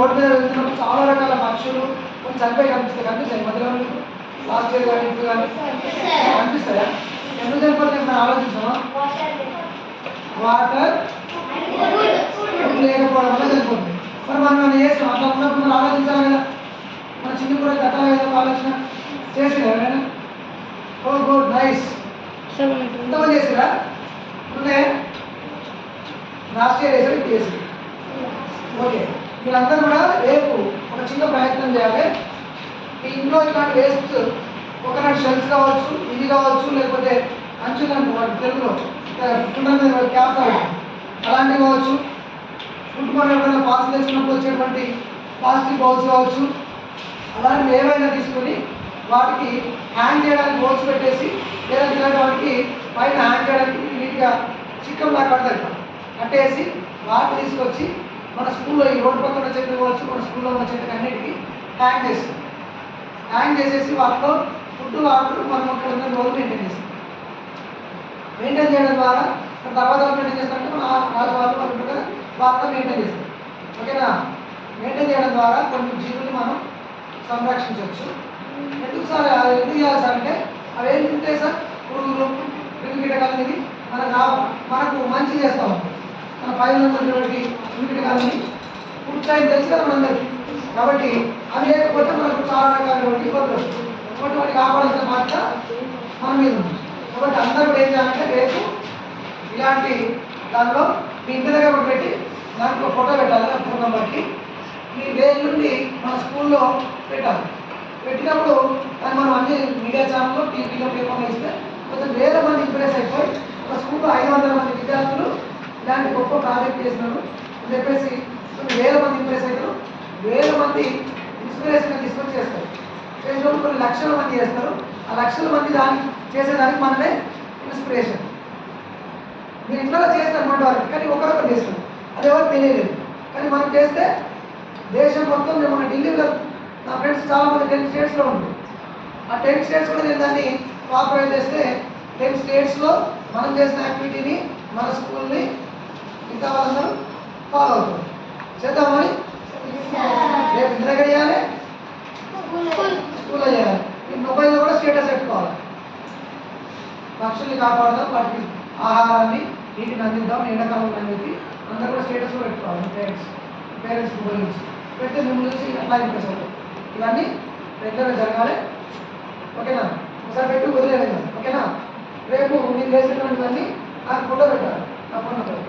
Road మీద వెళ్తున్నప్పుడు చాలా రకాల పక్షులు కొన్ని చనిపోయి కనిపిస్తాయి మధ్యలో లాస్ట్ ఇయర్ కానీ ఇప్పుడు కానీ కనిపిస్తాయా? ఎందుకు చనిపోతాయి మనం ఆలోచించామా? వాటర్ లేకపోవడం వల్ల చనిపోతుంది. మరి మనం చేస్తాం అట్లా ఉన్నప్పుడు మనం ఆలోచించాలి కదా. మన చిన్న కూడా కట్టాలి కదా ఆలోచన చేసి కదా. ఓ గుడ్ నైస్. ఎంతమంది చేసిరా? ఉన్నాయా? లాస్ట్ ఇయర్ వేసారు ఇప్పుడు వేసారు. ఓకే, మీరందరూ కూడా రేపు ఒక చిన్న ప్రయత్నం చేయాలి. మీ ఇంట్లో ఇలాంటి వేస్ట్ కోకోనట్ షెల్స్ కావచ్చు, ఇది కావచ్చు, లేకపోతే అంచులు తెలుగులో క్యాప్ అలాంటివి కావచ్చు, ఫుడ్ మనం ఎప్పుడైనా పార్సల్ తెచ్చినప్పుడు వచ్చేటువంటి ప్లాస్టిక్ బౌల్స్ కావచ్చు, అలాంటివి ఏవైనా తీసుకొని వాటికి హ్యాంగ్ చేయడానికి బౌల్స్ పెట్టేసి లేదా ఇలాంటి వాటికి పైన హ్యాంగ్ చేయడానికి నీట్గా చిక్కలా కట్టేసి వాటిని తీసుకొచ్చి మన స్కూల్లో ఈ రోడ్డు పక్కన చెట్లు కావచ్చు, మన స్కూల్లో ఉన్న చెట్లకి అన్నిటికీ హ్యాంగ్ చేసేసి వాటిలో ఫుడ్ వాటర్ మనం అక్కడ ఉన్న రోజు మెయింటైన్ చేయడం ద్వారా తర్వాత మెయింటైన్ చేస్తారంటే మన రాజు వాళ్ళు ఉంటారు కదా, వాళ్ళతో మెయింటైన్ చేస్తారు. ఓకేనా? మెయింటైన్ చేయడం ద్వారా కొన్ని జీవుల్ని మనం సంరక్షించవచ్చు. ఎందుకు సార్ ఎందుకు చేయాలి సార్ అంటే అవి ఏం తింటాయి సార్? పురుగులు, క్రిమికీటకాలని మనకు మంచి చేస్తూ ఉంటాయి. మన పైన ఉన్నటువంటి క్రిమికీటకాలని పూర్తి తెలుసు కదా మనందరికీ. కాబట్టి అవి లేకపోతే మనకు చాలా రకాలైనటువంటి ఇబ్బందులు వస్తాయి. కాబట్టి వాటిని కాపాడాల్సిన బాధ్యత మన మీద ఉంది. కాబట్టి అందరూ కూడా ఏం చేయాలంటే రేపు ఇలాంటి దానిలో మీ ఇంటి దగ్గర కూడా పెట్టి దాంట్లో ఫోటో పెట్టాలి. ఆ ఫోన్ నెంబర్కి మీ రేపు నుండి మన స్కూల్లో పెట్టాలి. పెట్టినప్పుడు దాన్ని మనం అన్ని మీడియా ఛానల్లో టీవీలో పేపర్లో ఇస్తే కొంచెం వేల మంది ఇంప్రెస్ అయిపోయి ఒక స్కూల్లో 500 మంది విద్యార్థులు ఇలాంటి గొప్ప ప్రాజెక్ట్ చేసినారు అని చెప్పేసి కొన్ని వేల మంది ఇంప్రెస్ అవుతారు. వేల మంది ఇన్స్పిరేషన్గా తీసుకొని చేస్తారు. చేసినప్పుడు కొన్ని లక్షల మంది చేస్తారు. ఆ లక్షల మంది దాన్ని చేసేదానికి మనమే ఇన్స్పిరేషన్. మీరు ఇంట్లో చేస్తారన్నమాట వారికి, కానీ ఒకరొకరు చేస్తారు, అది ఎవరికి తెలియలేదు. కానీ మనం చేస్తే దేశం మొత్తం మన ఢిల్లీలో నా ఫ్రెండ్స్ చాలామంది 10 స్టేట్స్లో ఉంది. ఆ 10 స్టేట్స్ కూడా నేను దాన్ని కోఆపరేట్ చేస్తే 10 స్టేట్స్లో మనం చేసిన యాక్టివిటీని మన స్కూల్ని ఇంకా వాళ్ళందరూ ఫాలో అవుతారు. చేద్దామని రేపు ఇంటి దగ్గర చేయాలి, స్కూల్లో చేయాలి. ఈ మొబైల్లో కూడా స్టేటస్ పెట్టుకోవాలి. పక్షుల్ని కాపాడదాం, వాటికి ఆహారాన్ని నీటిని అందిద్దాం, ఎండాకాలం అని చెప్పి అందరూ కూడా స్టేటస్ కూడా పెట్టుకోవాలి. పేరెంట్స్ మొబైల్ నుంచి పెడితే మిమ్మల్ని నుంచి అట్లా ఇంప్రెస్ అవుతాం. ఇవన్నీ రెగ్యులర్గా జరగాలి. ఓకేనా? ఒకసారి పెట్టి వదిలేదు. ఓకేనా? రేపు మీరు చేసినటువంటివన్నీ నాకు ఫోటో పెట్టాలి. నా ఫోన్ నెంబర్